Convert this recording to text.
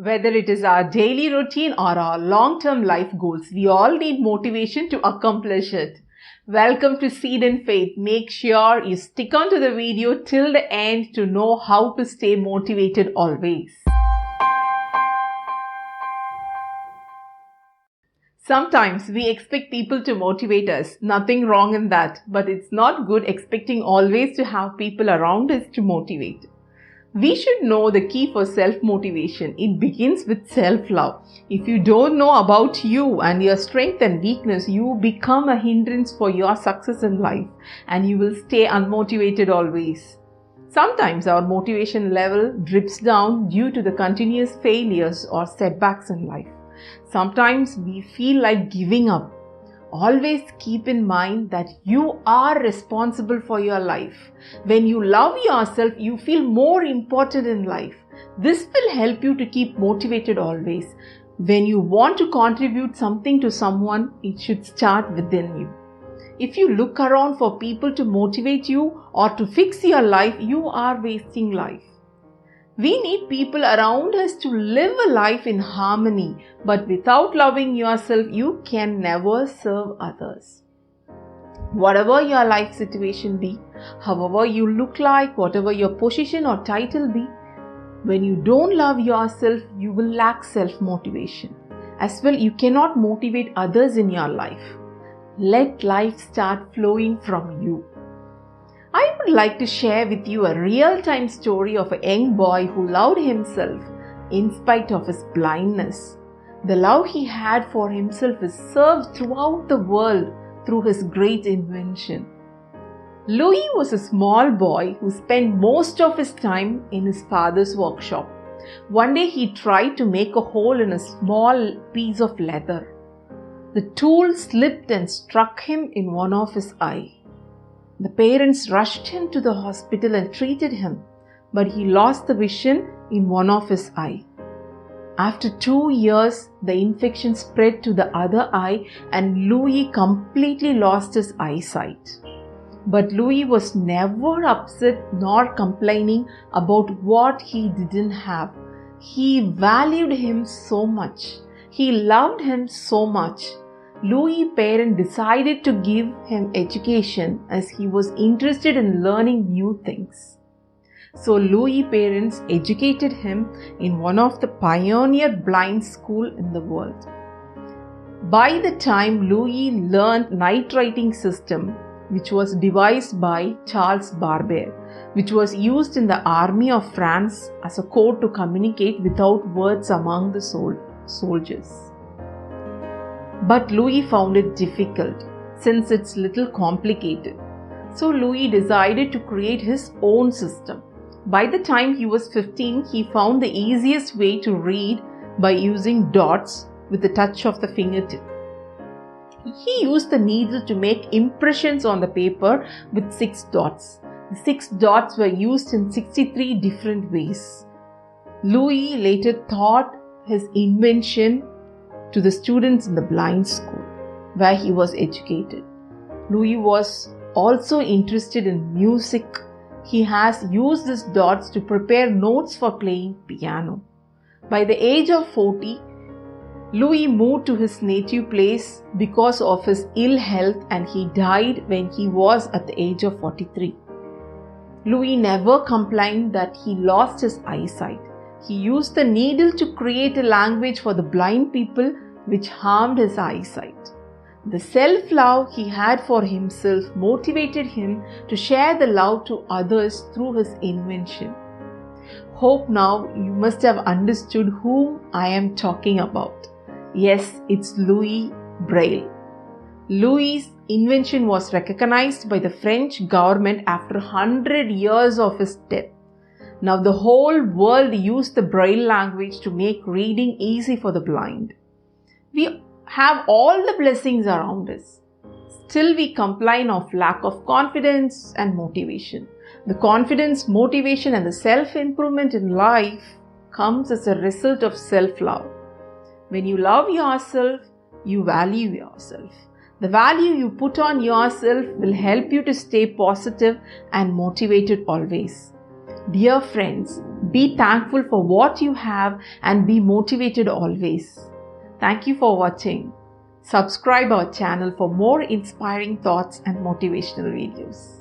Whether it is our daily routine or our long-term life goals, we all need motivation to accomplish it. Welcome to Seed in Faith. Make sure you stick on to the video till the end to know how to stay motivated always. Sometimes we expect people to motivate us. Nothing wrong in that. But it's not good expecting always to have people around us to motivate. We should know the key for self-motivation. It begins with self-love. If you don't know about you and your strength and weakness, you become a hindrance for your success in life and you will stay unmotivated always. Sometimes our motivation level drips down due to the continuous failures or setbacks in life. Sometimes we feel like giving up. Always keep in mind that you are responsible for your life. When you love yourself, you feel more important in life. This will help you to keep motivated always. When you want to contribute something to someone, it should start within you. If you look around for people to motivate you or to fix your life, you are wasting life. We need people around us to live a life in harmony, but without loving yourself, you can never serve others. Whatever your life situation be, however you look like, whatever your position or title be, when you don't love yourself, you will lack self-motivation. As well, you cannot motivate others in your life. Let life start flowing from you. I would like to share with you a real-time story of a young boy who loved himself in spite of his blindness. The love he had for himself is served throughout the world through his great invention. Louis was a small boy who spent most of his time in his father's workshop. One day he tried to make a hole in a small piece of leather. The tool slipped and struck him in one of his eyes. The parents rushed him to the hospital and treated him, but he lost the vision in one of his eyes. After 2 years, the infection spread to the other eye and Louis completely lost his eyesight. But Louis was never upset nor complaining about what he didn't have. He valued him so much. He loved him so much. Louis' parents decided to give him education as he was interested in learning new things. So Louis' parents educated him in one of the pioneer blind schools in the world. By the time Louis learned night writing system, which was devised by Charles Babbage, which was used in the army of France as a code to communicate without words among the soldiers. But Louis found it difficult since it's little complicated. So Louis decided to create his own system. By the time he was 15, he found the easiest way to read by using dots with the touch of the fingertip. He used the needle to make impressions on the paper with 6 dots. The 6 dots were used in 63 different ways. Louis later taught his invention to the students in the blind school where he was educated. Louis was also interested in music. He has used these dots to prepare notes for playing piano. By the age of 40, Louis moved to his native place because of his ill health and he died when he was at the age of 43. Louis never complained that he lost his eyesight. He used the needle to create a language for the blind people which harmed his eyesight. The self-love he had for himself motivated him to share the love to others through his invention. Hope now you must have understood whom I am talking about. Yes, it's Louis Braille. Louis' invention was recognized by the French government after 100 years of his death. Now the whole world used the Braille language to make reading easy for the blind. We have all the blessings around us. Still we complain of lack of confidence and motivation. The confidence, motivation and the self-improvement in life comes as a result of self-love. When you love yourself, you value yourself. The value you put on yourself will help you to stay positive and motivated always. Dear friends, be thankful for what you have and be motivated always. Thank you for watching. Subscribe our channel for more inspiring thoughts and motivational videos.